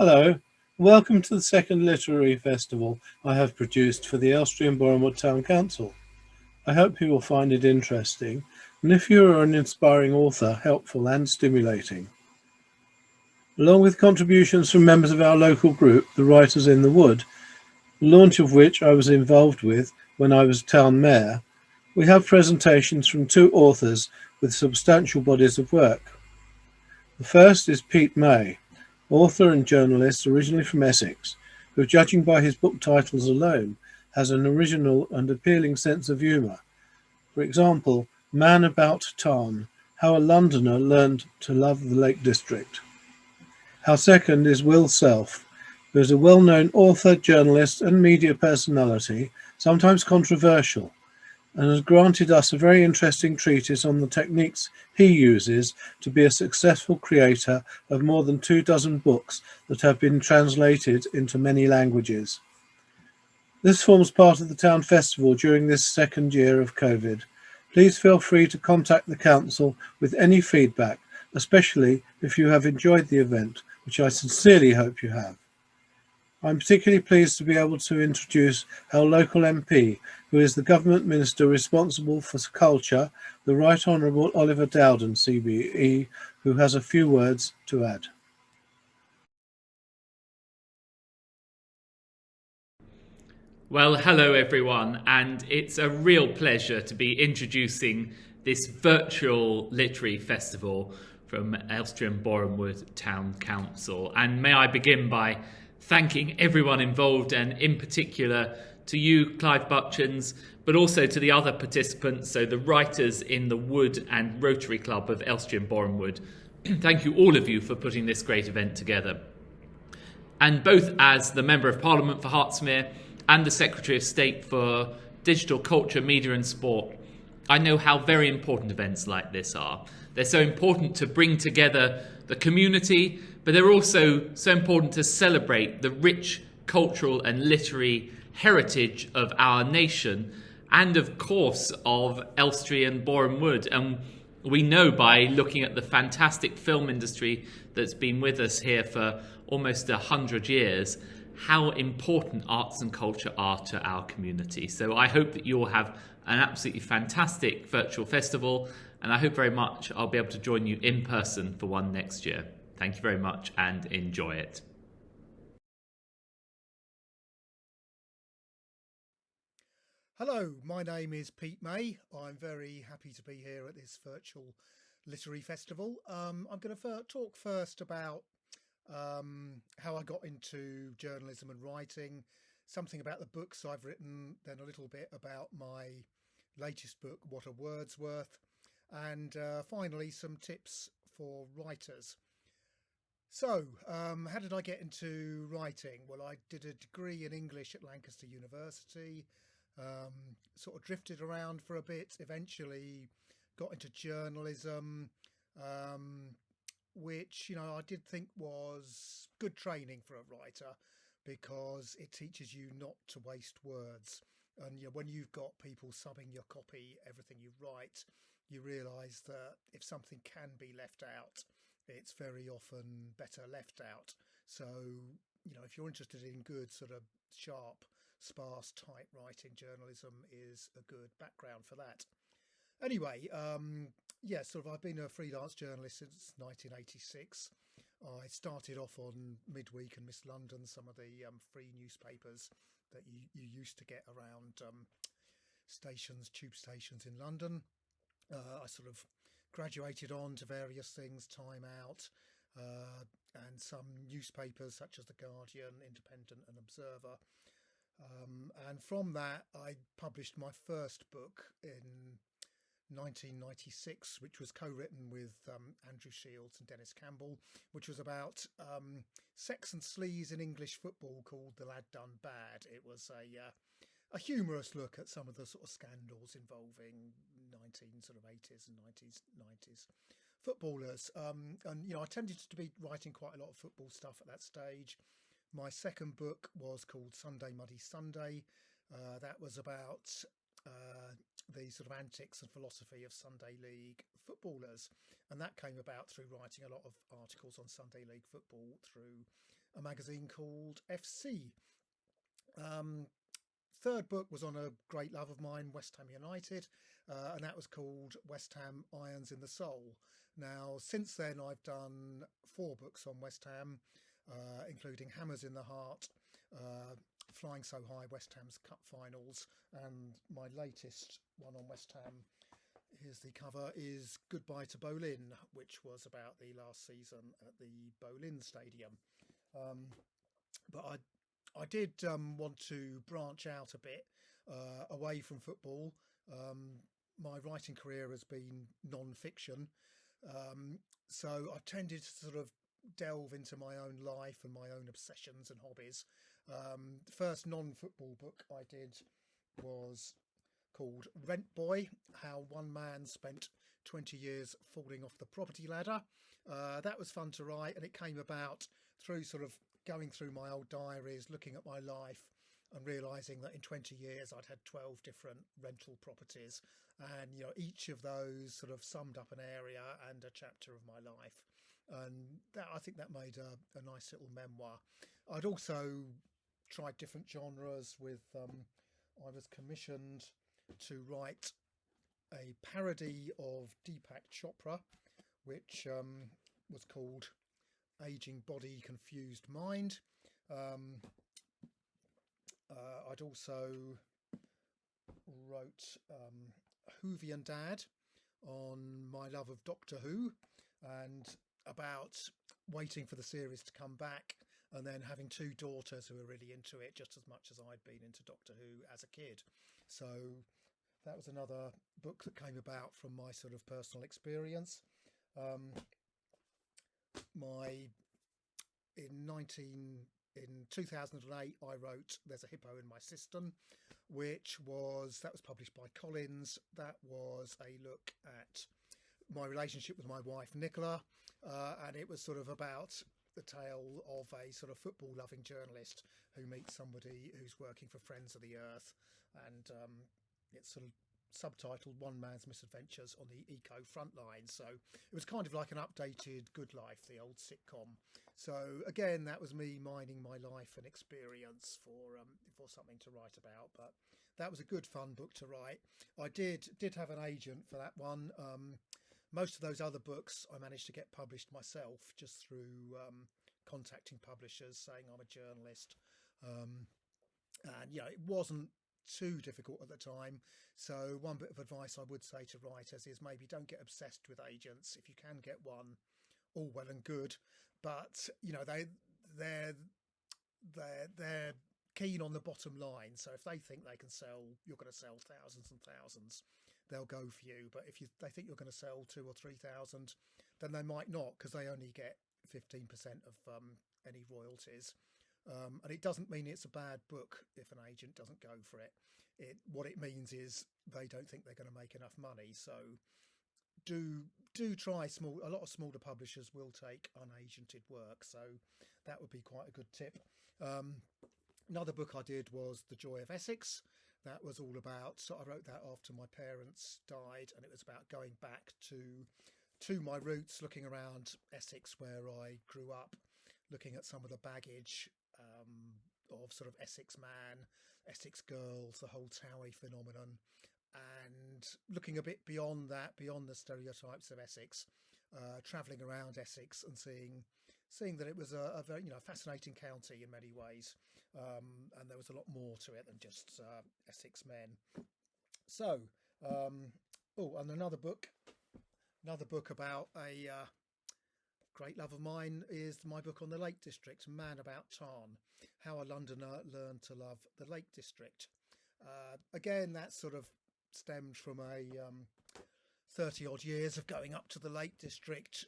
Hello, welcome to the second literary festival I have produced for the Elstree and Borehamwood Town Council. I hope you will find it interesting, and if you are an inspiring author, helpful and stimulating. Along with contributions from members of our local group, the Writers in the Wood, the launch of which I was involved with when I was town mayor, we have presentations from two authors with substantial bodies of work. The first is Pete May, author and journalist originally from Essex, who, judging by his book titles alone, has an original and appealing sense of humour. For example, Man About Tarn, How a Londoner Learned to Love the Lake District. Our second is Will Self, who is a well-known author, journalist and media personality, sometimes controversial, and has granted us a very interesting treatise on the techniques he uses to be a successful creator of more than 24 books that have been translated into many languages. This forms part of the town festival during this second year of COVID. Please feel free to contact the council with any feedback, especially if you have enjoyed the event, which I sincerely hope you have. I'm particularly pleased to be able to introduce our local MP, who is the Government Minister responsible for culture, the Right Honourable Oliver Dowden, CBE, who has a few words to add. Well, hello everyone, and it's a real pleasure to be introducing this virtual literary festival from Elstree and Borehamwood Town Council. And may I begin by thanking everyone involved, and in particular to you, Clive Butchins, but also to the other participants, so the Writers in the Wood and Rotary Club of Elstree and Borehamwood. Thank you, all of you, for putting this great event together. And both as the Member of Parliament for Hertsmere and the Secretary of State for Digital Culture, Media and Sport, I know how very important events like this are. They're so important to bring together the community, but they're also so important to celebrate the rich cultural and literary heritage of our nation and, of course, of Elstree and Borehamwood. And we know by looking at the fantastic film industry that's been with us here for almost 100 years, how important arts and culture are to our community. So I hope that you'll have an absolutely fantastic virtual festival, and I hope very much I'll be able to join you in person for one next year. Thank you very much and enjoy it. Hello, my name is Pete May. I'm very happy to be here at this virtual literary festival. I'm going to talk first about how I got into journalism and writing, something about the books I've written, then a little bit about my latest book, What a Word's Worth, and finally some tips for writers. So, how did I get into writing? Well, I did a degree in English at Lancaster University, sort of drifted around for a bit, eventually got into journalism, which, I did think was good training for a writer because it teaches you not to waste words. And when you've got people subbing your copy, everything you write, you realise that if something can be left out, it's very often better left out. So, if you're interested in good sort of sharp, sparse typewriting, journalism is a good background for that. Anyway, I've been a freelance journalist since 1986. I started off on Midweek and Miss London, some of the free newspapers that you used to get around tube stations in London. I sort of graduated on to various things, Time Out, and some newspapers such as The Guardian, Independent and Observer. And from that, I published my first book in 1996, which was co-written with Andrew Shields and Dennis Campbell, which was about sex and sleaze in English football, called The Lad Done Bad. It was a humorous look at some of the sort of scandals involving 1980s and 90s footballers. I tended to be writing quite a lot of football stuff at that stage. My second book was called Sunday Muddy Sunday. That was about the sort of antics and philosophy of Sunday League footballers, and that came about through writing a lot of articles on Sunday League football through a magazine called FC. Third book was on a great love of mine, West Ham United, and that was called West Ham Irons in the Soul. Now, since then, I've done 4 books on West Ham, including Hammers in the Heart, Flying So High, West Ham's Cup Finals, and my latest one on West Ham, here's the cover, is Goodbye to Boleyn, which was about the last season at the Boleyn Stadium. But I did want to branch out a bit away from football. My writing career has been non-fiction, so I tended to sort of delve into my own life and my own obsessions and hobbies. The first non-football book I did was called Rent Boy, how one man spent 20 years falling off the property ladder. That was fun to write, and it came about through sort of going through my old diaries, looking at my life and realising that in 20 years I'd had 12 different rental properties, and each of those sort of summed up an area and a chapter of my life, and that, I think that made a nice little memoir. I'd also tried different genres with I was commissioned to write a parody of Deepak Chopra, which was called Aging Body, Confused Mind. I'd also wrote Whovian Dad on my love of Doctor Who, and about waiting for the series to come back, and then having 2 daughters who were really into it just as much as I'd been into Doctor Who as a kid. So that was another book that came about from my sort of personal experience. In 2008, I wrote There's a Hippo in My Cistern, that was published by Collins. That was a look at my relationship with my wife Nicola, and it was sort of about the tale of a sort of football loving journalist who meets somebody who's working for Friends of the Earth, and it's sort of subtitled One Man's Misadventures on the Eco Frontline. So it was kind of like an updated Good Life, the old sitcom. So again, that was me mining my life and experience for something to write about. But that was a good fun book to write. I did have an agent for that one. Most of those other books I managed to get published myself just through contacting publishers saying I'm a journalist. And it wasn't too difficult at the time. So one bit of advice I would say to writers is maybe don't get obsessed with agents. If you can get one, all well and good, but they're keen on the bottom line. So if they think they can sell, you're going to sell thousands and thousands, they'll go for you. But if they think you're going to sell 2,000 or 3,000, then they might not, because they only get 15% of any royalties. And it doesn't mean it's a bad book if an agent doesn't go for it. What it means is they don't think they're going to make enough money. So do try small. A lot of smaller publishers will take unagented work, so that would be quite a good tip. Another book I did was The Joy of Essex. That was all about, so I wrote that after my parents died, and it was about going back to my roots, looking around Essex where I grew up, looking at some of the baggage of sort of Essex man, Essex girls, the whole Towie phenomenon, and looking a bit beyond that, beyond the stereotypes of Essex, travelling around Essex and seeing that it was a very fascinating county in many ways, and there was a lot more to it than just Essex men. So, and another book about a great love of mine is my book on the Lake District, Man About Tarn, How a Londoner Learned to Love the Lake District. Again, that sort of stemmed from a 30 odd years of going up to the Lake District,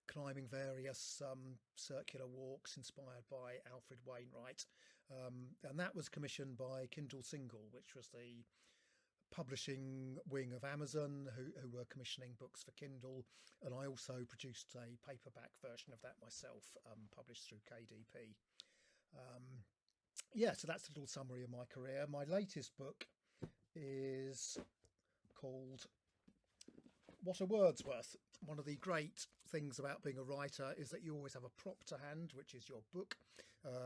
climbing various circular walks inspired by Alfred Wainwright. And that was commissioned by Kindle Single, which was the publishing wing of Amazon, who were commissioning books for Kindle, and I also produced a paperback version of that myself, published through KDP. So that's a little summary of my career. My latest book is called What a Wordsworth. One of the great things about being a writer is that you always have a prop to hand, which is your book.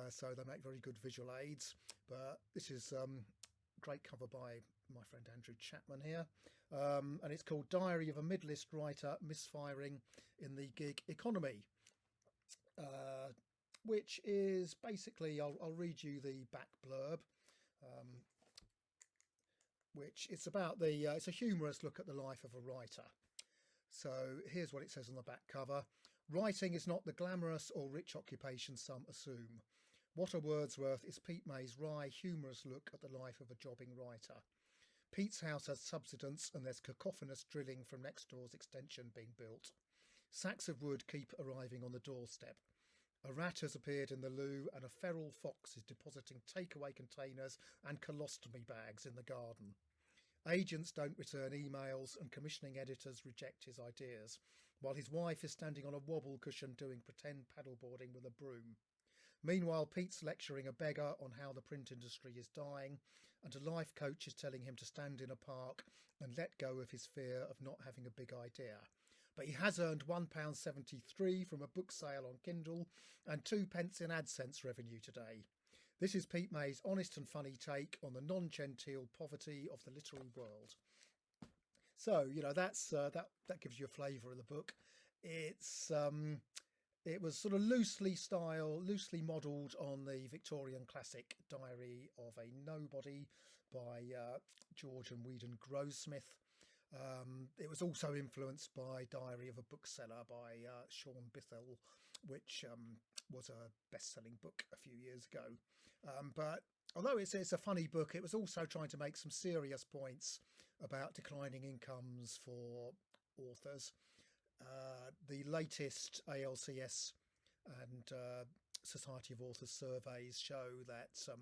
So they make very good visual aids. But this is great cover by my friend Andrew Chapman here. And it's called Diary of a Mid-List Writer Misfiring in the Gig Economy. Which is basically, I'll read you the back blurb. Which it's about it's a humorous look at the life of a writer. So here's what it says on the back cover. Writing is not the glamorous or rich occupation some assume. What a Wordsworth is Pete May's wry, humorous look at the life of a jobbing writer. Pete's house has subsidence and there's cacophonous drilling from next door's extension being built. Sacks of wood keep arriving on the doorstep. A rat has appeared in the loo and a feral fox is depositing takeaway containers and colostomy bags in the garden. Agents don't return emails and commissioning editors reject his ideas, while his wife is standing on a wobble cushion doing pretend paddleboarding with a broom. Meanwhile, Pete's lecturing a beggar on how the print industry is dying, and a life coach is telling him to stand in a park and let go of his fear of not having a big idea. But he has earned £1.73 from a book sale on Kindle and 2p in AdSense revenue today. This is Pete May's honest and funny take on the non-genteel poverty of the literary world. So, you know, that's that gives you a flavour of the book. It's it was sort of loosely modelled on the Victorian classic Diary of a Nobody by George and Weedon Grossmith. It was also influenced by Diary of a Bookseller by Sean Bithell, which was a best-selling book a few years ago. But although it's a funny book, it was also trying to make some serious points about declining incomes for authors. The latest ALCS and Society of Authors surveys show that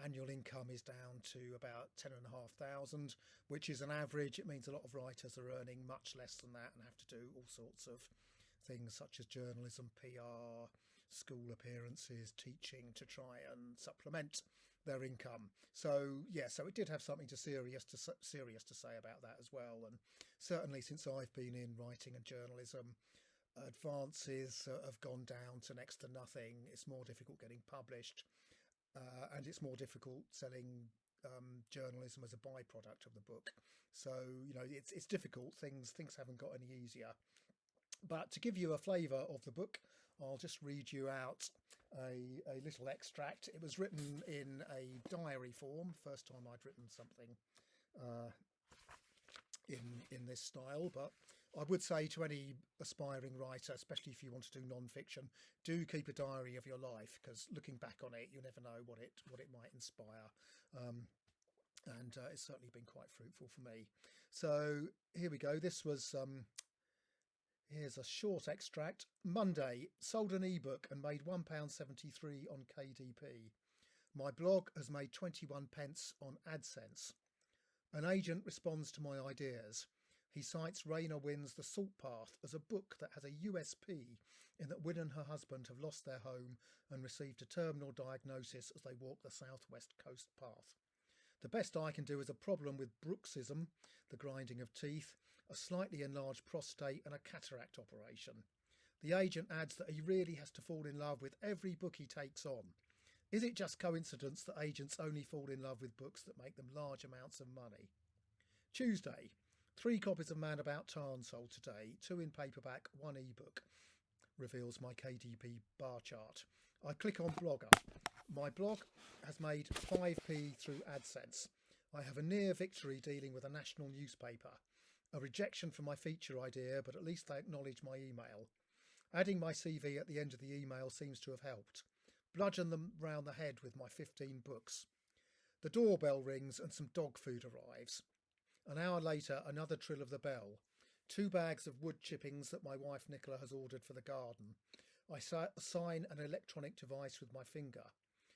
annual income is down to about 10,500, which is an average. It means a lot of writers are earning much less than that and have to do all sorts of things such as journalism, PR, school appearances, teaching to try and supplement their income. So yeah, so it did have something serious to say about that as well. And certainly since I've been in writing and journalism, advances have gone down to next to nothing. It's more difficult getting published. And it's more difficult selling journalism as a byproduct of the book. So, you know, it's difficult. Things haven't got any easier. But to give you a flavour of the book, I'll just read you out a little extract. It was written in a diary form. First time I'd written something in this style, but I would say to any aspiring writer, especially if you want to do non-fiction, do keep a diary of your life, because looking back on it, you never know what it might inspire. And it's certainly been quite fruitful for me. So here we go. This was here's a short extract. Monday, sold an ebook and made £1.73 on KDP. My blog has made 21p on AdSense. An agent responds to my ideas. He cites Raina Wynn's The Salt Path as a book that has a USP in that Wynn and her husband have lost their home and received a terminal diagnosis as they walk the southwest coast path. The best I can do is a problem with bruxism, the grinding of teeth, a slightly enlarged prostate and a cataract operation. The agent adds that he really has to fall in love with every book he takes on. Is it just coincidence that agents only fall in love with books that make them large amounts of money? Tuesday, 3 copies of Man About Tarn sold today, 2 in paperback, 1 ebook. Reveals my KDP bar chart. I click on Blogger. My blog has made 5p through AdSense. I have a near victory dealing with a national newspaper. A rejection for my feature idea, but at least they acknowledge my email. Adding my CV at the end of the email seems to have helped. Bludgeon them round the head with my 15 books. The doorbell rings and some dog food arrives. An hour later, another trill of the bell. 2 bags of wood chippings that my wife Nicola has ordered for the garden. I sign an electronic device with my finger.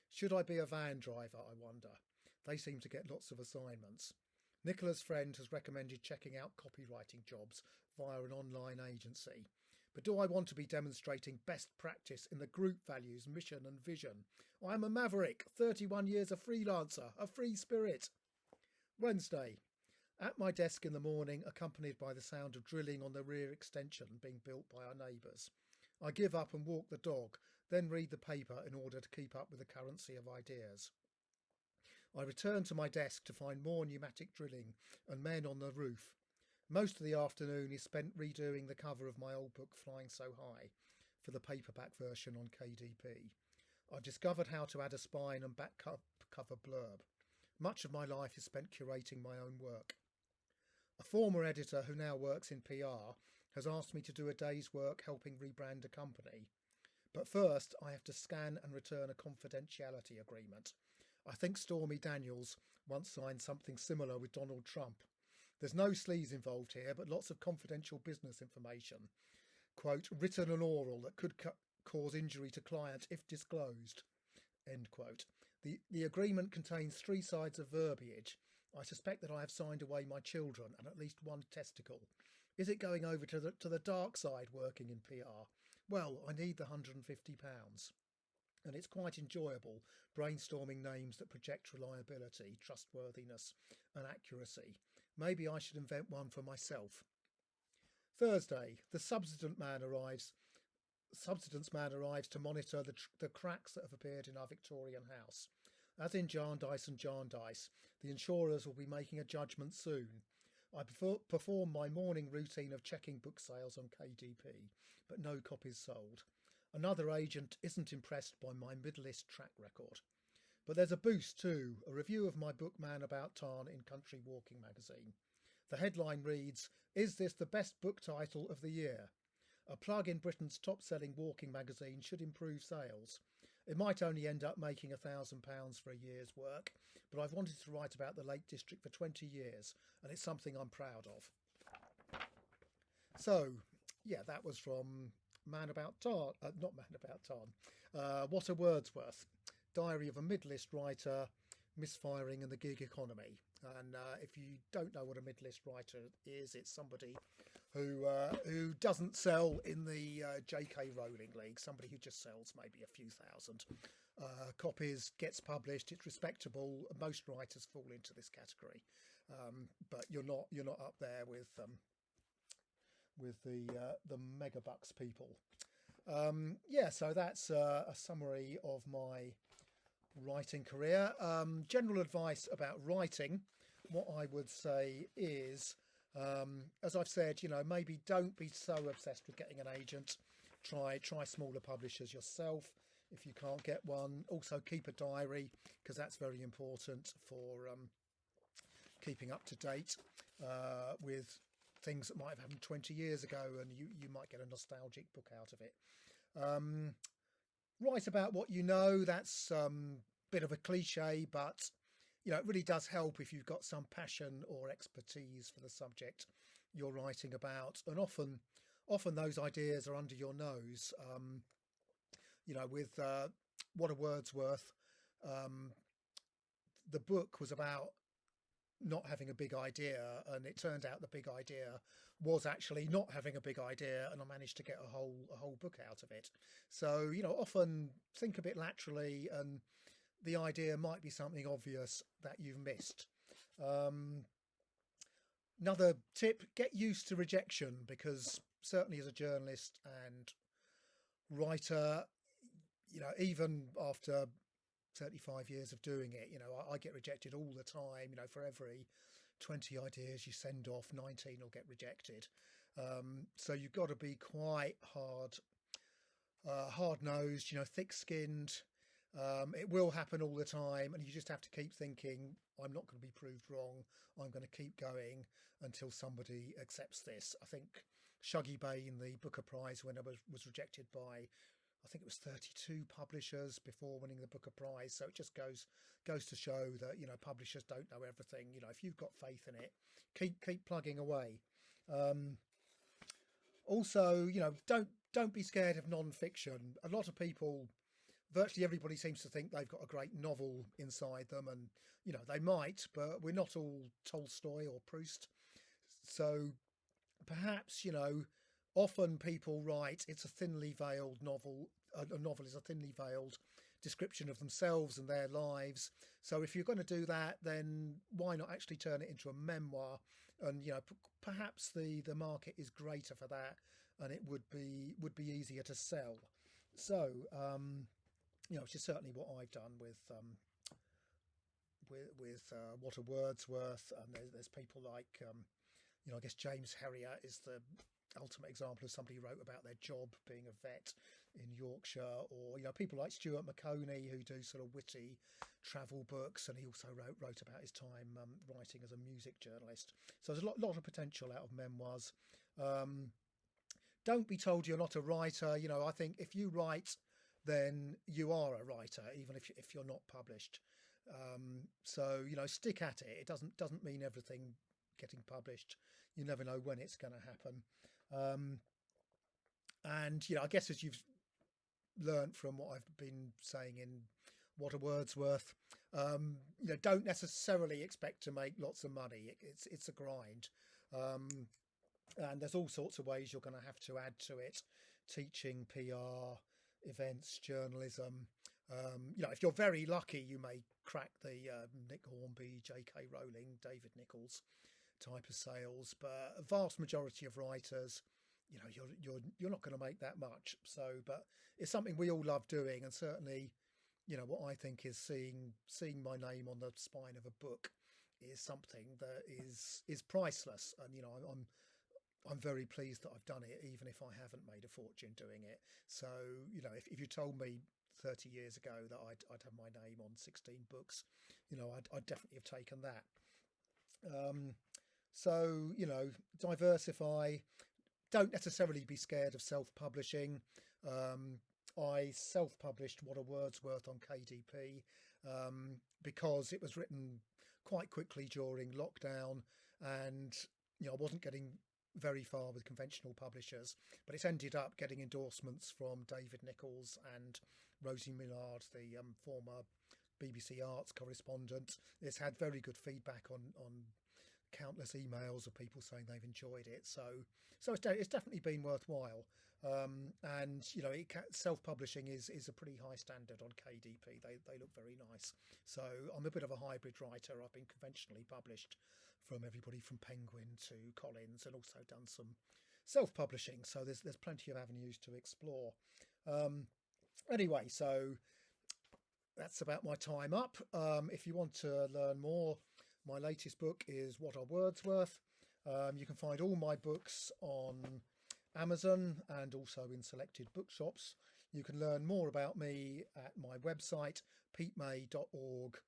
Should I be a van driver, I wonder? They seem to get lots of assignments. Nicola's friend has recommended checking out copywriting jobs via an online agency. But do I want to be demonstrating best practice in the group values, mission and vision? I am a maverick, 31 years a freelancer, a free spirit. Wednesday. At my desk in the morning, accompanied by the sound of drilling on the rear extension being built by our neighbours. I give up and walk the dog, then read the paper in order to keep up with the currency of ideas. I return to my desk to find more pneumatic drilling and men on the roof. Most of the afternoon is spent redoing the cover of my old book Flying So High for the paperback version on KDP. I've discovered how to add a spine and back cover blurb. Much of my life is spent curating my own work. A former editor who now works in PR has asked me to do a day's work helping rebrand a company. But first, I have to scan and return a confidentiality agreement. I think Stormy Daniels once signed something similar with Donald Trump. There's no sleaze involved here, but lots of confidential business information. Quote, written and oral that could cause injury to client if disclosed. End quote. The agreement contains 3 sides of verbiage. I suspect that I have signed away my children and at least one testicle. Is it going over to the dark side working in PR? Well, I need the £150. And it's quite enjoyable brainstorming names that project reliability, trustworthiness and accuracy. Maybe I should invent one for myself. Thursday, the subsidence man arrives to monitor the cracks that have appeared in our Victorian house. As in Jarndyce and Jarndyce, the insurers will be making a judgment soon. I perform my morning routine of checking book sales on KDP, but no copies sold. Another agent isn't impressed by my middle-list track record. But there's a boost too, a review of my book Man About Tarn in Country Walking magazine. The headline reads, "Is this the best book title of the year?" A plug in Britain's top-selling walking magazine should improve sales. It might only end up making £1,000 for a year's work, but I've wanted to write about the Lake District for 20 years, and it's something I'm proud of. So, yeah, that was from What a Wordsworth, Diary of a Mid-List Writer, Misfiring in the Gig Economy. And if you don't know what a mid-list writer is, it's somebody who doesn't sell in the JK Rowling League, somebody who just sells maybe a few thousand copies, gets published, it's respectable. Most writers fall into this category, but you're not up there with the megabucks people. So that's a summary of my writing career. General advice about writing, what I would say is, as I've said, maybe don't be so obsessed with getting an agent. Try smaller publishers yourself if you can't get one. Also keep a diary, because that's very important for keeping up to date with things that might have happened 20 years ago, and you might get a nostalgic book out of it. Write about what you know. That's a bit of a cliche, but it really does help if you've got some passion or expertise for the subject you're writing about. And often those ideas are under your nose. With What a Wordsworth, the book was about not having a big idea, and it turned out the big idea was actually not having a big idea, and I managed to get a whole book out of it. So often think a bit laterally, and the idea might be something obvious that you've missed. Another tip, get used to rejection, because certainly as a journalist and writer, even after 35 years of doing it, I get rejected all the time. For every 20 ideas you send off, 19 will get rejected. So you've got to be quite hard-nosed, thick-skinned. It will happen all the time, and you just have to keep thinking, I'm not going to be proved wrong. I'm going to keep going until somebody accepts this. I think Shuggy Bain, the Booker Prize winner, was rejected by, I think it was 32 publishers before winning the Booker Prize. So it just goes to show that publishers don't know everything. If you've got faith in it, keep plugging away. Also, don't be scared of non-fiction. A lot of people, virtually everybody, seems to think they've got a great novel inside them, and they might, but we're not all Tolstoy or Proust. So perhaps often people write it's a thinly veiled novel. A novel is a thinly veiled description of themselves and their lives. So if you're going to do that, then why not actually turn it into a memoir? And perhaps the market is greater for that, and it would be easier to sell. So which is certainly what I've done with What a Wordsworth. And there's people like I guess James Herriot is the ultimate example of somebody who wrote about their job being a vet in Yorkshire, or people like Stuart Maconie, who do sort of witty travel books, and he also wrote about his time writing as a music journalist. So there's a lot of potential out of memoirs. Don't be told you're not a writer. I think if you write, then you are a writer, even if you're not published. So stick at it. It doesn't mean everything getting published. You never know when it's going to happen. And I guess as you've learned from what I've been saying in What a Wordsworth, don't necessarily expect to make lots of money. It's a grind, and there's all sorts of ways you're going to have to add to it: teaching, PR, events, journalism. If you're very lucky, you may crack the Nick Hornby, J.K. Rowling, David Nichols type of sales, but a vast majority of writers, you're not going to make that much. So, but it's something we all love doing, and certainly, what I think is seeing my name on the spine of a book is something that is priceless. And I'm very pleased that I've done it, even if I haven't made a fortune doing it. So, if you told me 30 years ago that I'd have my name on 16 books, I'd definitely have taken that. So, diversify. Don't necessarily be scared of self-publishing. I self-published What a Wordsworth on KDP because it was written quite quickly during lockdown, and I wasn't getting very far with conventional publishers, but it's ended up getting endorsements from David Nichols and Rosie Millard, the former BBC Arts correspondent. It's had very good feedback on countless emails of people saying they've enjoyed it. So it's definitely been worthwhile. And self-publishing is a pretty high standard on KDP. They look very nice. So I'm a bit of a hybrid writer. I've been conventionally published from everybody from Penguin to Collins, and also done some self-publishing. So there's plenty of avenues to explore. Anyway, so that's about my time up. If you want to learn more, my latest book is What a Wordsworth. You can find all my books on Amazon and also in selected bookshops. You can learn more about me at my website, petemay.org.uk,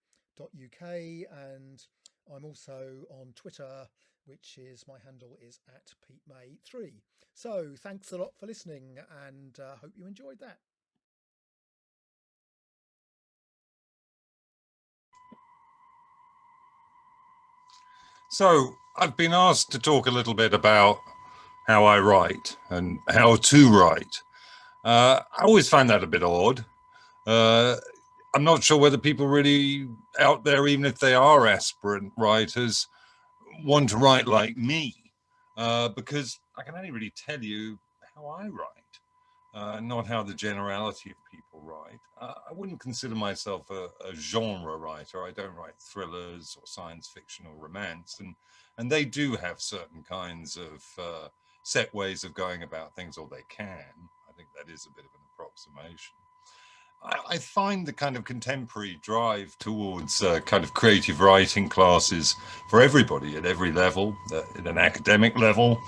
and I'm also on Twitter, which is, my handle is at petemay3. So thanks a lot for listening, and hope you enjoyed that. So I've been asked to talk a little bit about how I write and how to write. I always find that a bit odd. I'm not sure whether people really out there, even if they are aspirant writers, want to write like me, because I can only really tell you how I write, not how the generality of people write. I wouldn't consider myself a genre writer. I don't write thrillers or science fiction or romance, and they do have certain kinds of set ways of going about things, or they can. I think that is a bit of an approximation. I find the kind of contemporary drive towards kind of creative writing classes for everybody at every level, at an academic level,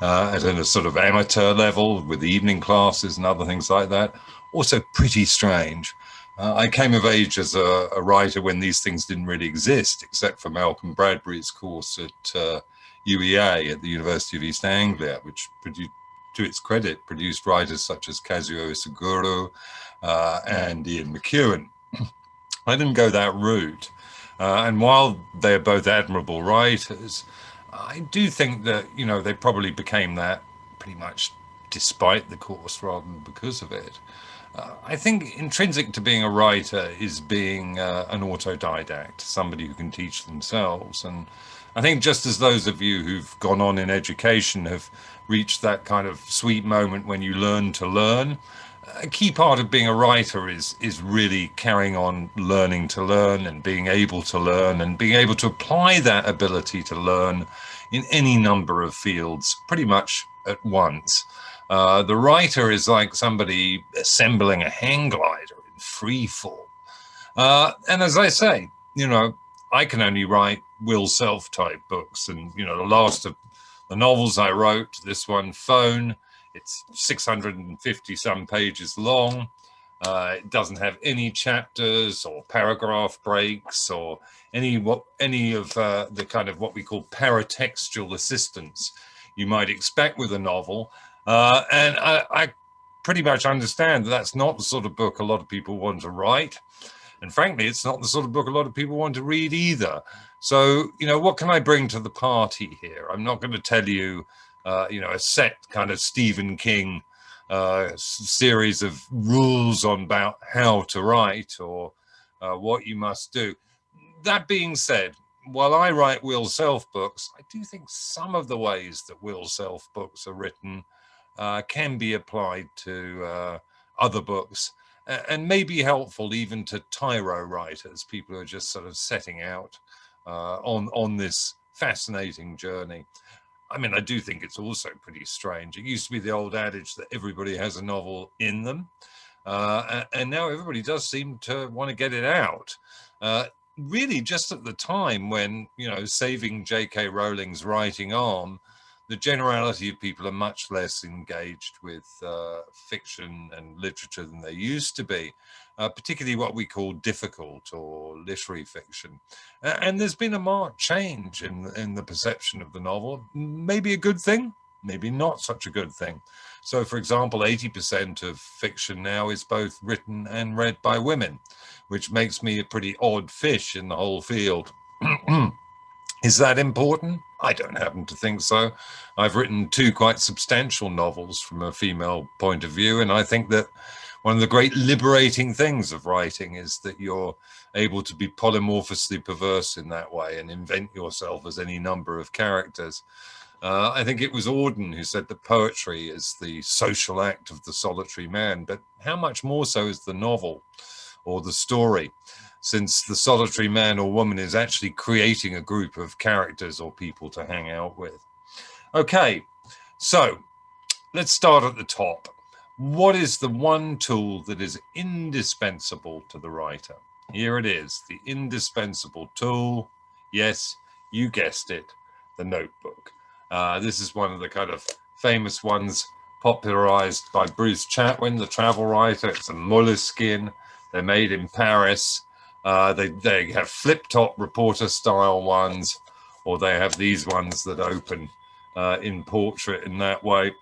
at a sort of amateur level with evening classes and other things like that, also pretty strange. I came of age as a writer when these things didn't really exist, except for Malcolm Bradbury's course at UEA at the University of East Anglia, which to its credit, produced writers such as Kazuo Ishiguro and Ian Mcluhan. I didn't go that route. And while they're both admirable writers, I do think that, they probably became that pretty much despite the course rather than because of it. I think intrinsic to being a writer is being an autodidact, somebody who can teach themselves. And I think just as those of you who've gone on in education have reached that kind of sweet moment when you learn to learn, a key part of being a writer is really carrying on learning to learn and being able to learn and being able to apply that ability to learn in any number of fields pretty much at once. The writer is like somebody assembling a hang glider in free fall. And as I say, I can only write Will Self type books. And, the last of the novels I wrote, this one, Phone, it's 650 some pages long. It doesn't have any chapters or paragraph breaks or any of the kind of what we call paratextual assistance you might expect with a novel. And I pretty much understand that that's not the sort of book a lot of people want to write. And frankly, it's not the sort of book a lot of people want to read either. So, what can I bring to the party here? I'm not going to tell you, a set kind of Stephen King series of rules on about how to write or what you must do. That being said, while I write Will Self books, I do think some of the ways that Will Self books are written can be applied to other books and may be helpful even to tyro writers, people who are just sort of setting out on this fascinating journey. I mean, I do think it's also pretty strange. It used to be the old adage that everybody has a novel in them. And now everybody does seem to want to get it out. Really, just at the time when, saving J.K. Rowling's writing arm, the generality of people are much less engaged with fiction and literature than they used to be, particularly what we call difficult or literary fiction. And there's been a marked change in the perception of the novel. Maybe a good thing, maybe not such a good thing. So, for example, 80% of fiction now is both written and read by women, which makes me a pretty odd fish in the whole field. Is that important? I don't happen to think so. I've written 2 quite substantial novels from a female point of view, and I think that one of the great liberating things of writing is that you're able to be polymorphously perverse in that way and invent yourself as any number of characters. I think it was Auden who said that poetry is the social act of the solitary man, but how much more so is the novel or the story, since the solitary man or woman is actually creating a group of characters or people to hang out with. Okay, so let's start at the top. What is the one tool that is indispensable to the writer? Here it is, the indispensable tool. Yes, you guessed it, the notebook. This is one of the kind of famous ones popularized by Bruce Chatwin, the travel writer. It's a moleskin. They're made in Paris. They have flip-top reporter style ones, or they have these ones that open in portrait in that way.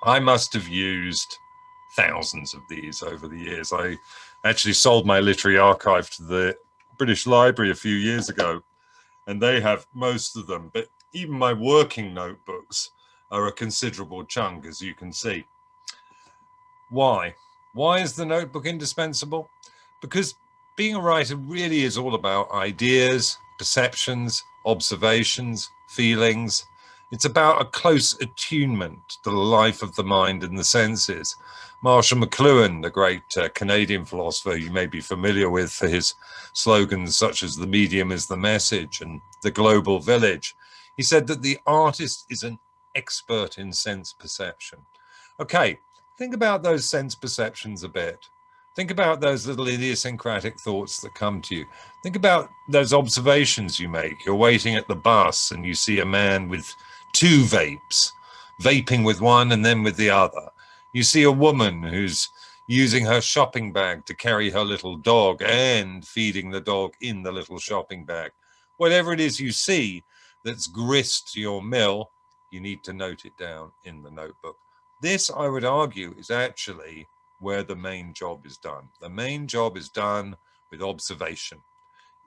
I must have used thousands of these over the years. I actually sold my literary archive to the British Library a few years ago, and they have most of them. But even my working notebooks are a considerable chunk, as you can see. Why? Why is the notebook indispensable? Because being a writer really is all about ideas, perceptions, observations, feelings. It's about a close attunement to the life of the mind and the senses. Marshall Mcluhan, the great Canadian philosopher you may be familiar with for his slogans such as "The medium is the message" and "The global village," he said that the artist is an expert in sense perception. Okay, think about those sense perceptions a bit. Think about those little idiosyncratic thoughts that come to you. Think about those observations you make. You're waiting at the bus and you see a man with 2 vapes, vaping with one and then with the other. You see a woman who's using her shopping bag to carry her little dog and feeding the dog in the little shopping bag. Whatever it is you see that's grist to your mill, you need to note it down in the notebook. This, I would argue, is actually where the main job is done. The main job is done with observation.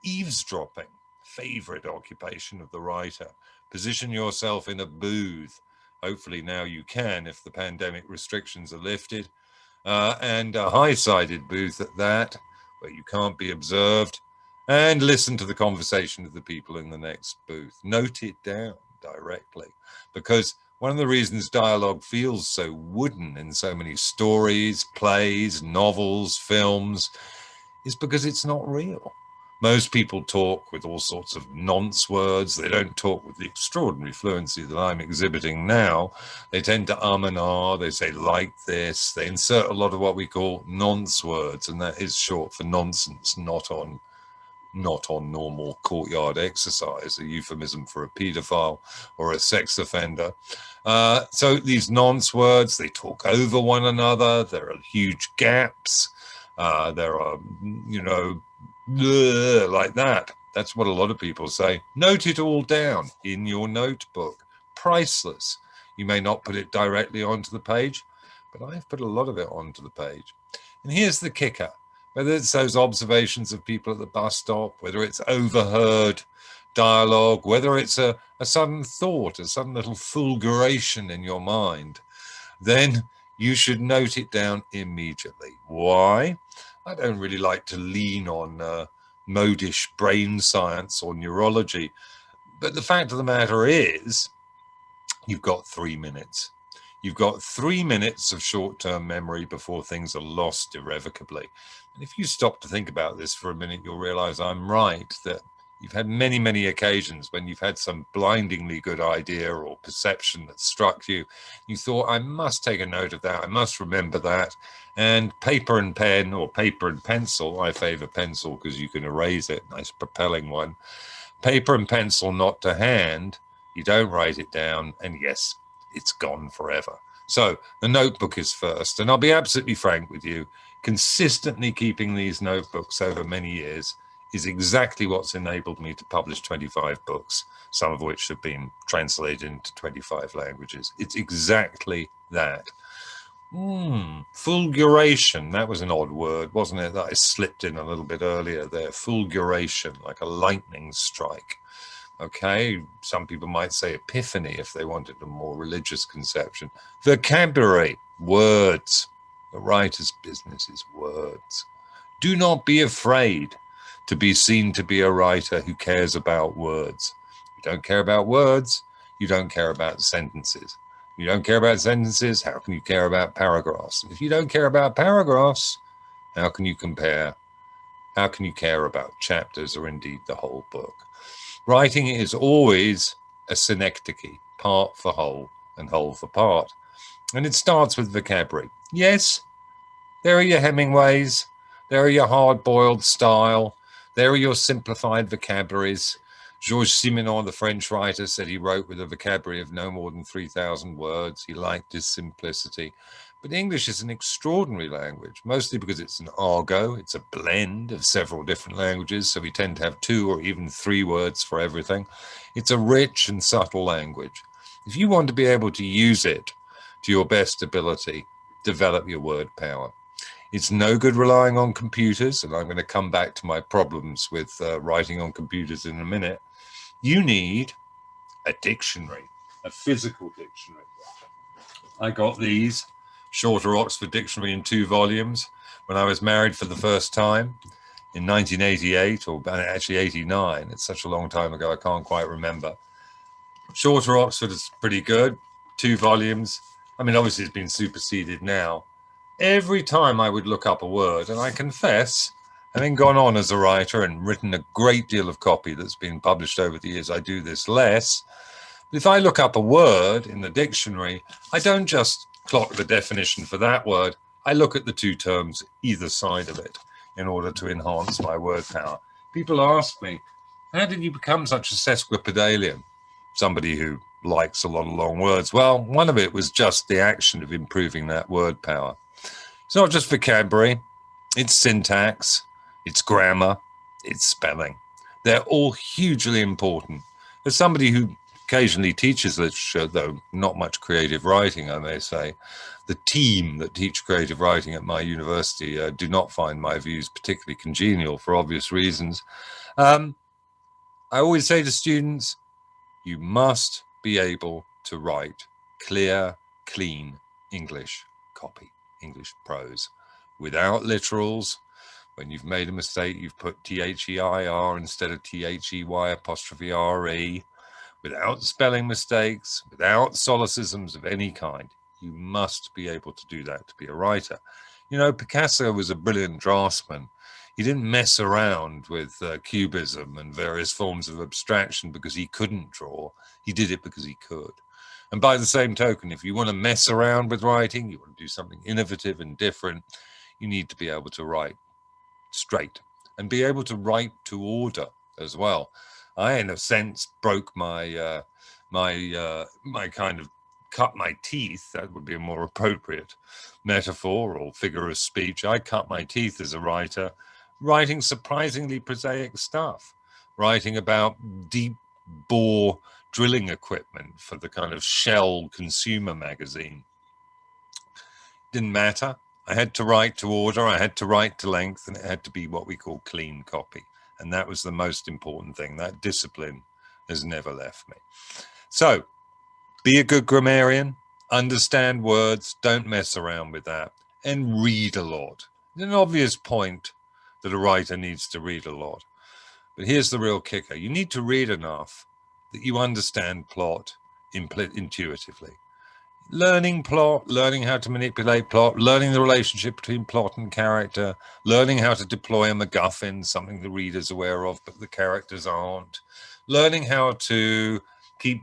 Eavesdropping, favorite occupation of the writer. Position yourself in a booth. Hopefully now you can if the pandemic restrictions are lifted. And a high-sided booth at that, where you can't be observed. And listen to the conversation of the people in the next booth. Note it down directly. Because One of the reasons dialogue feels so wooden in so many stories, plays, novels, films, is because it's not real. Most people talk with all sorts of nonce words. They don't talk with the extraordinary fluency that I'm exhibiting now. They tend to and ah, they say like this. They insert a lot of what we call nonce words, and that is short for nonsense, not on normal courtyard exercise, a euphemism for a paedophile or a sex offender. So these nonce words, they talk over one another. There are huge gaps. There are, like that. That's what a lot of people say. Note it all down in your notebook. Priceless. You may not put it directly onto the page, but I've put a lot of it onto the page. And here's the kicker. Whether it's those observations of people at the bus stop, whether it's overheard dialogue, whether it's a sudden thought, a sudden little fulguration in your mind, then you should note it down immediately. Why? I don't really like to lean on modish brain science or neurology, but the fact of the matter is, you've got 3 minutes. You've got 3 minutes of short-term memory before things are lost irrevocably. And if you stop to think about this for a minute, you'll realize I'm right, that you've had many, many occasions when you've had some blindingly good idea or perception that struck you. You thought, I must take a note of that. I must remember that. And paper and pen, or paper and pencil, I favor pencil because you can erase it, nice propelling one. Paper and pencil not to hand, you don't write it down, and yes, it's gone forever. So the notebook is first, and I'll be absolutely frank with you, consistently keeping these notebooks over many years is exactly what's enabled me to publish 25 books, some of which have been translated into 25 languages. It's exactly that. Fulguration, that was an odd word, wasn't it, that I slipped in a little bit earlier there. Fulguration, like a lightning strike. Okay, some people might say epiphany if they wanted a more religious conception. Vocabulary, words. The writer's business is words. Do not be afraid to be seen to be a writer who cares about words. You don't care about words, you don't care about sentences. You don't care about sentences, how can you care about paragraphs? If you don't care about paragraphs, how can you compare? How can you care about chapters or indeed the whole book? Writing is always a synecdoche, part for whole and whole for part. And it starts with vocabulary. Yes, there are your Hemingways, there are your hard-boiled style, there are your simplified vocabularies. Georges Simenon, the French writer, said he wrote with a vocabulary of no more than 3,000 words. He liked his simplicity. But English is an extraordinary language, mostly because it's an argot. It's a blend of several different languages, so we tend to have 2 or even 3 words for everything. It's a rich and subtle language. If you want to be able to use it to your best ability, develop your word power. It's no good relying on computers, and I'm going to come back to my problems with writing on computers in a minute. You need a dictionary, a physical dictionary. I got these, Shorter Oxford Dictionary in 2 volumes, when I was married for the first time in 1988, or actually 89. It's such a long time ago, I can't quite remember. Shorter Oxford is pretty good, 2 volumes. I mean, obviously it's been superseded now. Every time I would look up a word, and I confess, having gone on as a writer and written a great deal of copy that's been published over the years, I do this less. But if I look up a word in the dictionary, I don't just clock the definition for that word. I look at the 2 terms either side of it in order to enhance my word power. People ask me, how did you become such a sesquipedalian? Somebody who likes a lot of long words. Well, one of it was just the action of improving that word power. It's not just vocabulary, it's syntax, it's grammar, it's spelling. They're all hugely important. As somebody who occasionally teaches literature, though not much creative writing, I may say, the team that teach creative writing at my university do not find my views particularly congenial for obvious reasons. I always say to students, you must be able to write clear, clean English copy, English prose, without literals. When you've made a mistake, you've put T-H-E-I-R instead of T-H-E-Y''re, without spelling mistakes, without solecisms of any kind. You must be able to do that to be a writer. You know, Picasso was a brilliant draftsman. He didn't mess around with cubism and various forms of abstraction because he couldn't draw. He did it because he could. And by the same token, if you want to mess around with writing, you want to do something innovative and different, you need to be able to write straight and be able to write to order as well. I, in a sense, broke my my kind of cut my teeth. That would be a more appropriate metaphor or figure of speech. I cut my teeth as a writer, writing surprisingly prosaic stuff, writing about deep bore drilling equipment for the kind of Shell consumer magazine. Didn't matter. I had to write to order, I had to write to length, and it had to be what we call clean copy. And that was the most important thing. That discipline has never left me. So be a good grammarian, understand words, don't mess around with that, and read a lot. There's an obvious point that a writer needs to read a lot. But here's the real kicker. You need to read enough that you understand plot intuitively. Learning plot, learning how to manipulate plot, learning the relationship between plot and character, learning how to deploy a MacGuffin, something the reader's aware of, but the characters aren't, learning how to keep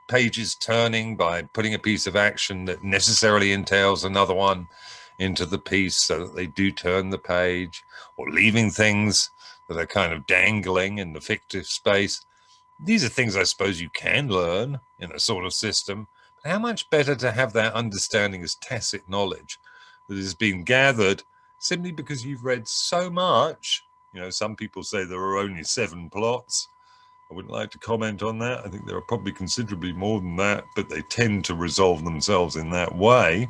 pages turning by putting a piece of action that necessarily entails another one into the piece so that they do turn the page, or leaving things that are kind of dangling in the fictive space. These are things I suppose you can learn in a sort of system. How much better to have that understanding as tacit knowledge that has been gathered simply because you've read so much. You know, some people say there are only 7 plots. I wouldn't like to comment on that. I think there are probably considerably more than that, but they tend to resolve themselves in that way.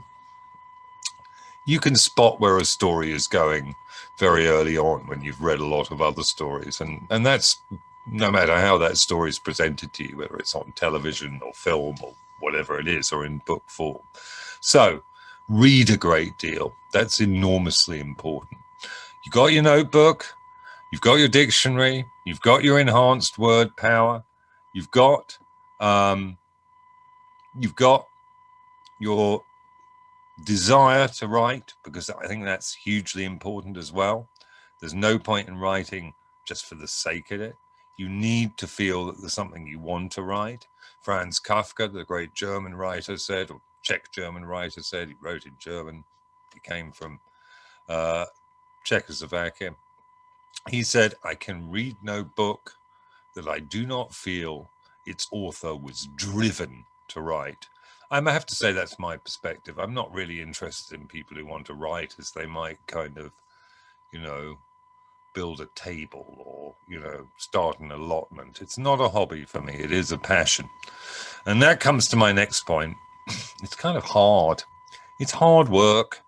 You can spot where a story is going very early on when you've read a lot of other stories. And that's no matter how that story is presented to you, whether it's on television or film or whatever it is, or in book form. So read a great deal. That's enormously important. You got your notebook, you've got your dictionary, you've got your enhanced word power, you've got your desire to write, because I think that's hugely important as well. There's no point in writing just for the sake of it. You need to feel that there's something you want to write. Franz Kafka, the great German writer, said, or Czech German writer said, he wrote in German, he came from Czechoslovakia. He said, I can read no book that I do not feel its author was driven to write. I have to say that's my perspective. I'm not really interested in people who want to write as they might kind of, you know, build a table or, you know, start an allotment. It's not a hobby for me. It is a passion. And that comes to my next point. It's kind of hard. It's hard work.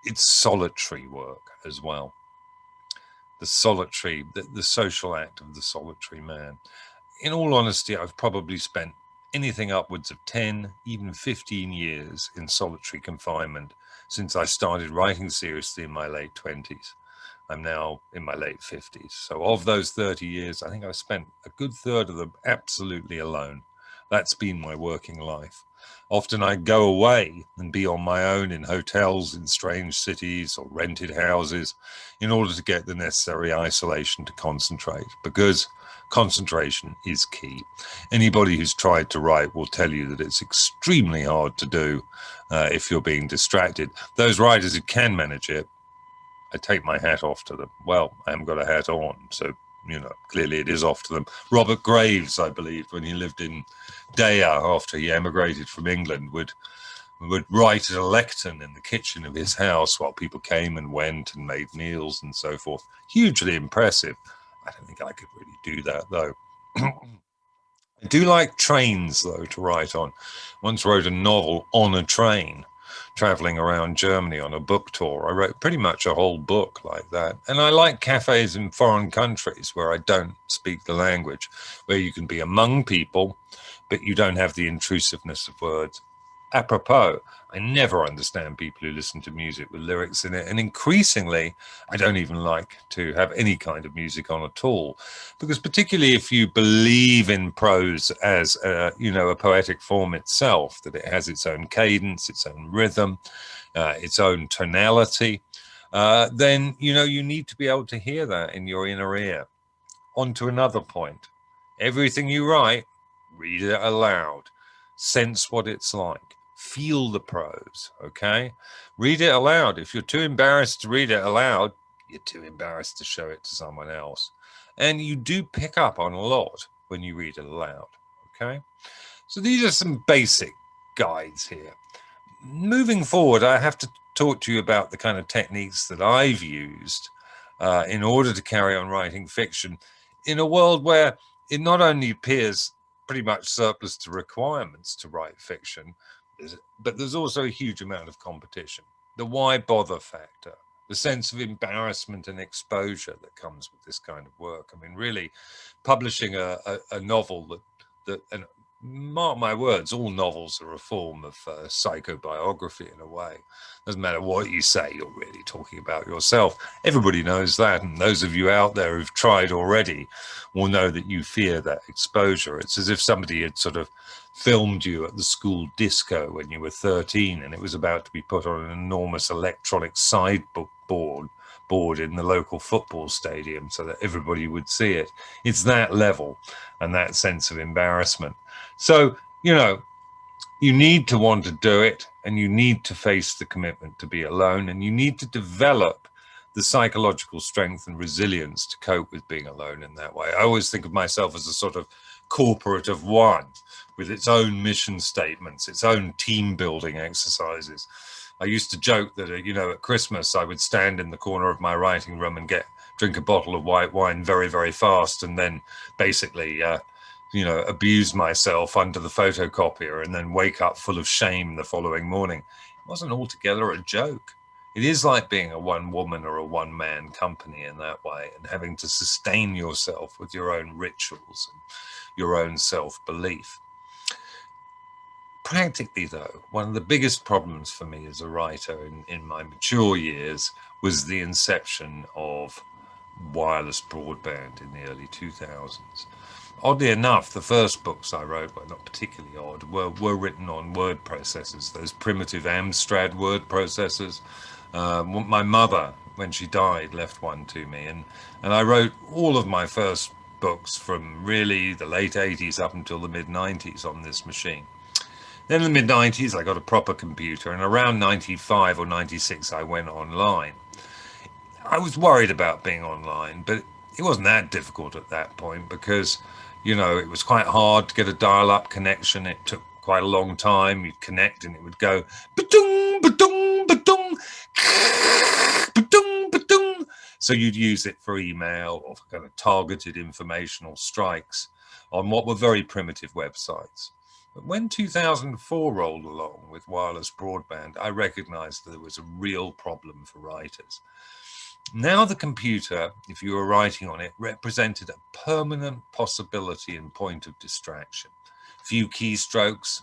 It's solitary work as well. The solitary, the social act of the solitary man. In all honesty, I've probably spent anything upwards of 10, even 15 years in solitary confinement since I started writing seriously in my late 20s. I'm now in my late 50s. So of those 30 years, I think I've spent a good third of them absolutely alone. That's been my working life. Often I go away and be on my own in hotels in strange cities or rented houses in order to get the necessary isolation to concentrate, because concentration is key. Anybody who's tried to write will tell you that it's extremely hard to do if you're being distracted. Those writers who can manage it, I take my hat off to them. Well, I haven't got a hat on, so, you know, clearly it is off to them. Robert Graves, I believe, when he lived in Daya after he emigrated from England, would write at a lectern in the kitchen of his house while people came and went and made meals and so forth. Hugely impressive. I don't think I could really do that, though. I do like trains, though, to write on. Once wrote a novel on a train, traveling around Germany on a book tour. I wrote pretty much a whole book like that. And I like cafes in foreign countries where I don't speak the language, where you can be among people, but you don't have the intrusiveness of words. apropos, I never understand people who listen to music with lyrics in it. And increasingly, I don't even like to have any kind of music on at all, because particularly if you believe in prose as, a poetic form itself, that it has its own cadence, its own rhythm, its own tonality, then, you need to be able to hear that in your inner ear. On to another point. Everything you write, read it aloud. Sense what it's like. Feel the prose, okay? Read it aloud. If you're too embarrassed to read it aloud, you're too embarrassed to show it to someone else. And you do pick up on a lot when you read it aloud, okay? So these are some basic guides here. Moving forward, I have to talk to you about the kind of techniques that I've used in order to carry on writing fiction in a world where it not only appears pretty much surplus to requirements to write fiction, but there's also a huge amount of competition. The why bother factor, the sense of embarrassment and exposure that comes with this kind of work. I mean, really, publishing a novel and mark my words, all novels are a form of psychobiography in a way. Doesn't matter what you say, you're really talking about yourself. Everybody knows that, and those of you out there who've tried already will know that you fear that exposure. It's as if somebody had sort of filmed you at the school disco when you were 13 and it was about to be put on an enormous electronic sideboard in the local football stadium so that everybody would see it. It's that level and that sense of embarrassment. So, you need to want to do it, and you need to face the commitment to be alone, and you need to develop the psychological strength and resilience to cope with being alone in that way. I always think of myself as a sort of corporate of one with its own mission statements, its own team building exercises. I used to joke that, at Christmas, I would stand in the corner of my writing room and drink a bottle of white wine very, very fast, and then basically, abuse myself under the photocopier and then wake up full of shame the following morning. It wasn't altogether a joke. It is like being a one-woman or a one-man company in that way, and having to sustain yourself with your own rituals and your own self-belief. Practically, though, one of the biggest problems for me as a writer in my mature years was the inception of wireless broadband in the early 2000s. Oddly enough, the first books I wrote, well, not particularly odd, were written on word processors, those primitive Amstrad word processors. My mother, when she died, left one to me, and I wrote all of my first books from really the late 80s up until the mid-90s on this machine. Then in the mid-90s, I got a proper computer, and around 95 or 96, I went online. I was worried about being online, but it wasn't that difficult at that point because, it was quite hard to get a dial-up connection. It took quite a long time. You'd connect and it would go ba-dung, ba-dung, ba-dung, ba-dung, ba-dung. So you'd use it for email or for kind of targeted informational strikes on what were very primitive websites. But when 2004 rolled along with wireless broadband, I recognized that there was a real problem for writers. Now the computer, if you were writing on it, represented a permanent possibility and point of distraction. Few keystrokes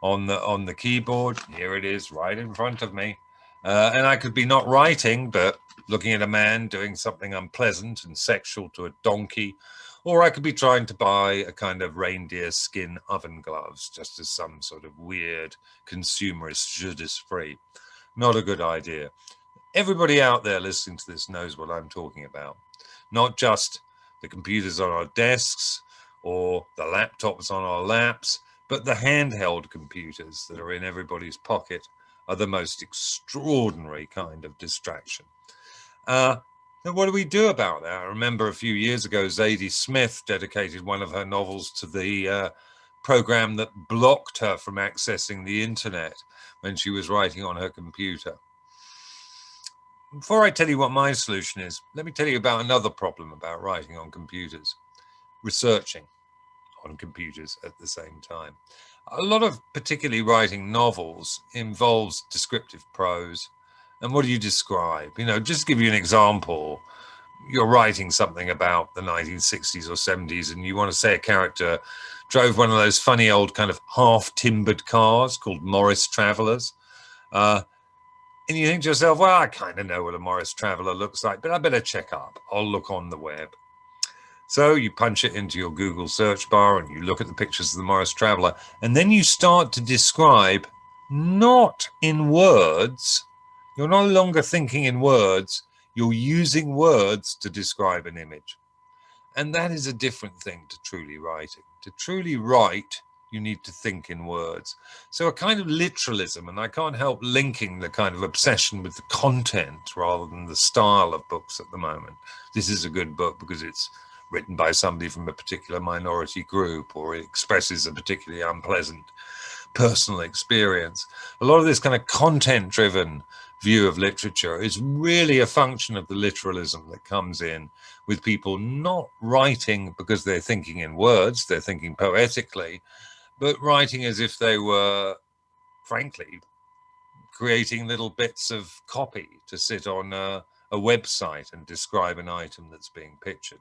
on the keyboard. Here it is, right in front of me. And I could be not writing, but looking at a man doing something unpleasant and sexual to a donkey. Or I could be trying to buy a kind of reindeer skin oven gloves, just as some sort of weird consumerist jeu d'esprit. Not a good idea. Everybody out there listening to this knows what I'm talking about. Not just the computers on our desks or the laptops on our laps, but the handheld computers that are in everybody's pocket are the most extraordinary kind of distraction. Now, what do we do about that? I remember a few years ago, Zadie Smith dedicated one of her novels to the program that blocked her from accessing the internet when she was writing on her computer. Before I tell you what my solution is, let me tell you about another problem about writing on computers, researching on computers at the same time. A lot of particularly writing novels involves descriptive prose. And what do you describe? Just to give you an example, you're writing something about the 1960s or 70s and you want to say a character drove one of those funny old kind of half-timbered cars called Morris Travelers. And you think to yourself, well, I kind of know what a Morris Traveller looks like, but I better check up. I'll look on the web. So you punch it into your Google search bar and you look at the pictures of the Morris Traveller, and then you start to describe, not in words. You're no longer thinking in words. You're using words to describe an image. And that is a different thing to truly writing. To truly write, you need to think in words. So a kind of literalism, and I can't help linking the kind of obsession with the content rather than the style of books at the moment. This is a good book because it's written by somebody from a particular minority group, or it expresses a particularly unpleasant personal experience. A lot of this kind of content-driven view of literature is really a function of the literalism that comes in with people not writing because they're thinking in words, they're thinking poetically, but writing as if they were, frankly, creating little bits of copy to sit on a website and describe an item that's being pictured.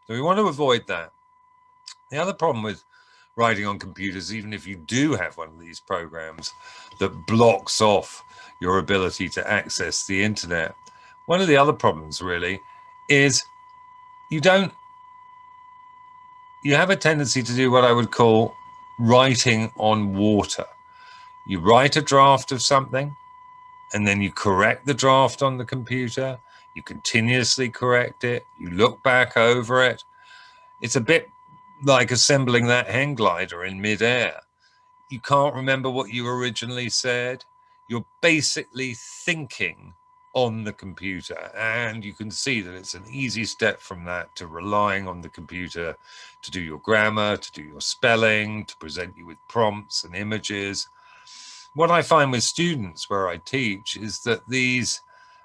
So we want to avoid that. The other problem with writing on computers, even if you do have one of these programs that blocks off your ability to access the internet, one of the other problems really is you have a tendency to do what I would call writing on water. You write a draft of something and then you correct the draft on the computer. You continuously correct it. You look back over it. It's a bit like assembling that hang glider in midair. You can't remember what you originally said. You're basically thinking on the computer, and you can see that it's an easy step from that to relying on the computer to do your grammar, to do your spelling, to present you with prompts and images. What I find with students where I teach is that these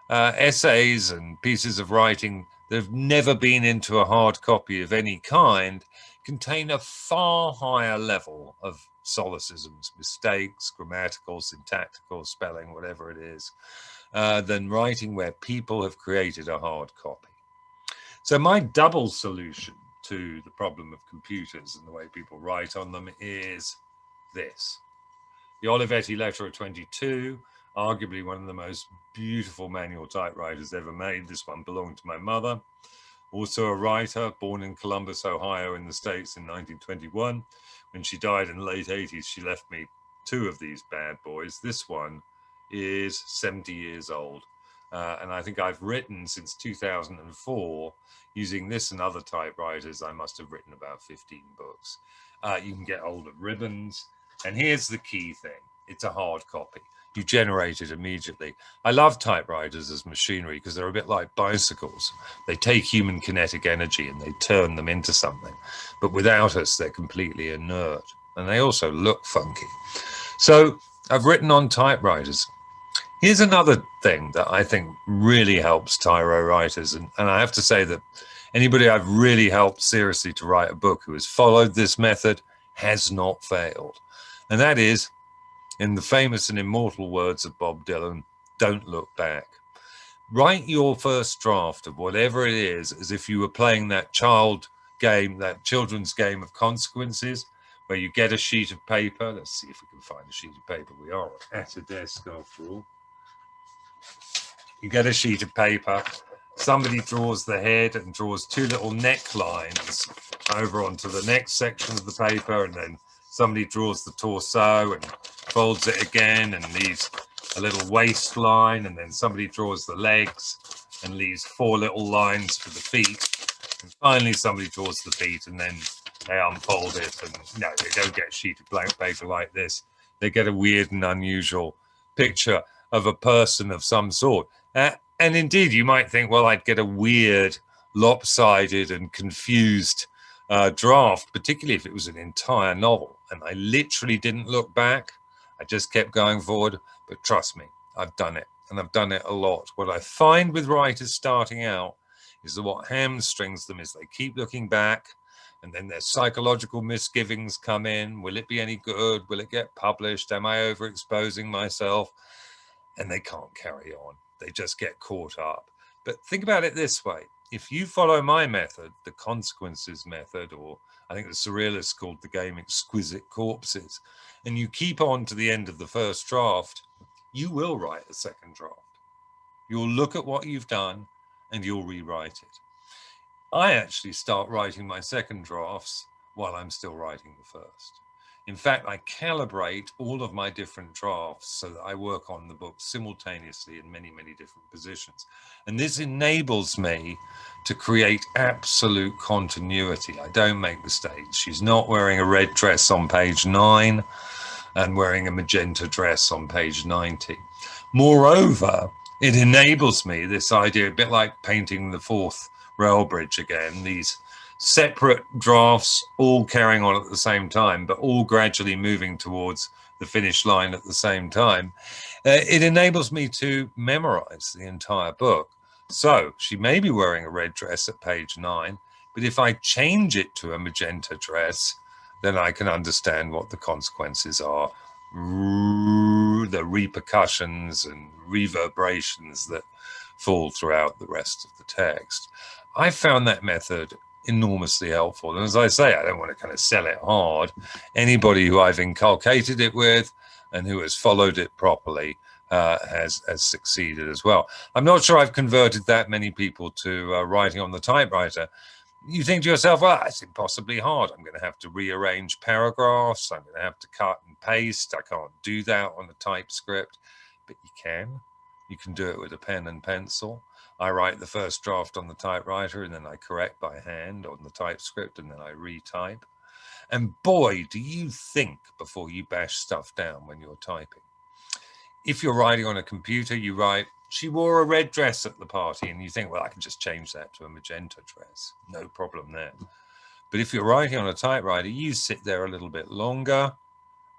essays and pieces of writing that have never been into a hard copy of any kind contain a far higher level of solecisms, mistakes, grammatical, syntactical, spelling, whatever it is, than writing where people have created a hard copy. So my double solution to the problem of computers and the way people write on them is this. The Olivetti Letter of 22, arguably one of the most beautiful manual typewriters ever made. This one belonged to my mother, also a writer, born in Columbus, Ohio in the States in 1921. When she died in the late 80s, she left me two of these bad boys. This one is 70 years old. And I think I've written since 2004 using this and other typewriters. I must have written about 15 books. You can get older ribbons. And here's the key thing. It's a hard copy. You generate it immediately. I love typewriters as machinery because they're a bit like bicycles. They take human kinetic energy and they turn them into something. But without us, they're completely inert. And they also look funky. So I've written on typewriters. Here's another thing that I think really helps tyro writers. And I have to say that anybody I've really helped seriously to write a book who has followed this method has not failed. And that is, in the famous and immortal words of Bob Dylan, don't look back. Write your first draft of whatever it is as if you were playing that children's game of consequences, where you get a sheet of paper. Let's see if we can find a sheet of paper. We are at a desk after all. You get a sheet of paper. Somebody draws the head and draws two little necklines over onto the next section of the paper, and then somebody draws the torso and folds it again and leaves a little waistline, and then somebody draws the legs and leaves four little lines for the feet, and finally somebody draws the feet, and then they unfold it. And no, they don't get a sheet of blank paper like this. They get a weird and unusual picture of a person of some sort. And indeed, you might think, well, I'd get a weird, lopsided and confused draft, particularly if it was an entire novel. And I literally didn't look back. I just kept going forward. But trust me, I've done it. And I've done it a lot. What I find with writers starting out is that what hamstrings them is they keep looking back, and then their psychological misgivings come in. Will it be any good? Will it get published? Am I overexposing myself? And they can't carry on. They just get caught up. But think about it this way. if you follow my method, the consequences method, or I think the surrealists called the game exquisite corpses, and you keep on to the end of the first draft, you will write a second draft. You'll look at what you've done and you'll rewrite it. I actually start writing my second drafts while I'm still writing the first. In fact, I calibrate all of my different drafts so that I work on the book simultaneously in many, many different positions. And this enables me to create absolute continuity. I don't make mistakes. She's not wearing a red dress on page 9 and wearing a magenta dress on page 90. Moreover, it enables me, this idea, a bit like painting the fourth rail bridge again, these separate drafts all carrying on at the same time, but all gradually moving towards the finish line at the same time. It enables me to memorize the entire book. So she may be wearing a red dress at page 9, but if I change it to a magenta dress, then I can understand what the consequences are, the repercussions and reverberations that fall throughout the rest of the text. I found that method enormously helpful. And as I say, I don't want to kind of sell it hard. Anybody who I've inculcated it with and who has followed it properly has succeeded as well. I'm not sure I've converted that many people to writing on the typewriter. You think to yourself, well, it's impossibly hard. I'm going to have to rearrange paragraphs. I'm going to have to cut and paste. I can't do that on a typescript. But you can. You can do it with a pen and pencil. I write the first draft on the typewriter and then I correct by hand on the typescript and then I retype. And boy, do you think before you bash stuff down when you're typing. If you're writing on a computer, you write, she wore a red dress at the party, and you think, well, I can just change that to a magenta dress. No problem there. But if you're writing on a typewriter, you sit there a little bit longer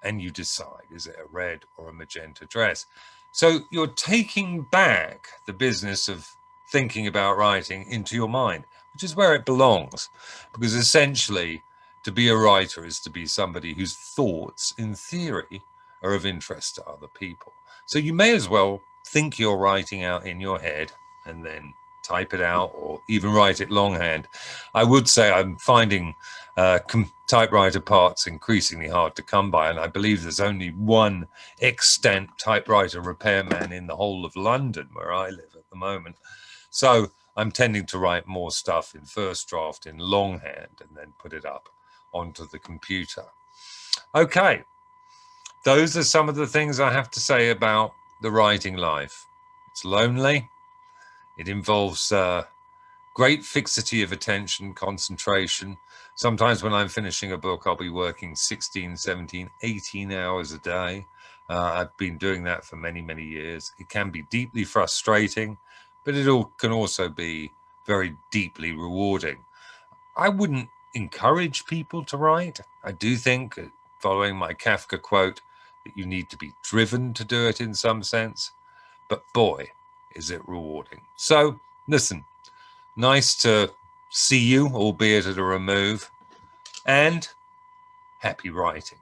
and you decide, is it a red or a magenta dress? So you're taking back the business of thinking about writing into your mind, which is where it belongs. Because essentially, to be a writer is to be somebody whose thoughts, in theory, are of interest to other people. So you may as well think you're writing out in your head and then type it out or even write it longhand. I would say I'm finding typewriter parts increasingly hard to come by, and I believe there's only one extant typewriter repairman in the whole of London where I live at the moment. So I'm tending to write more stuff in first draft in longhand and then put it up onto the computer. Okay, those are some of the things I have to say about the writing life. It's lonely. It involves great fixity of attention, concentration. Sometimes when I'm finishing a book, I'll be working 16, 17, 18 hours a day. I've been doing that for many, many years. It can be deeply frustrating, but it can also be very deeply rewarding. I wouldn't encourage people to write. I do think, following my Kafka quote, that you need to be driven to do it in some sense. But boy, is it rewarding. So listen, nice to see you, albeit at a remove, and happy writing.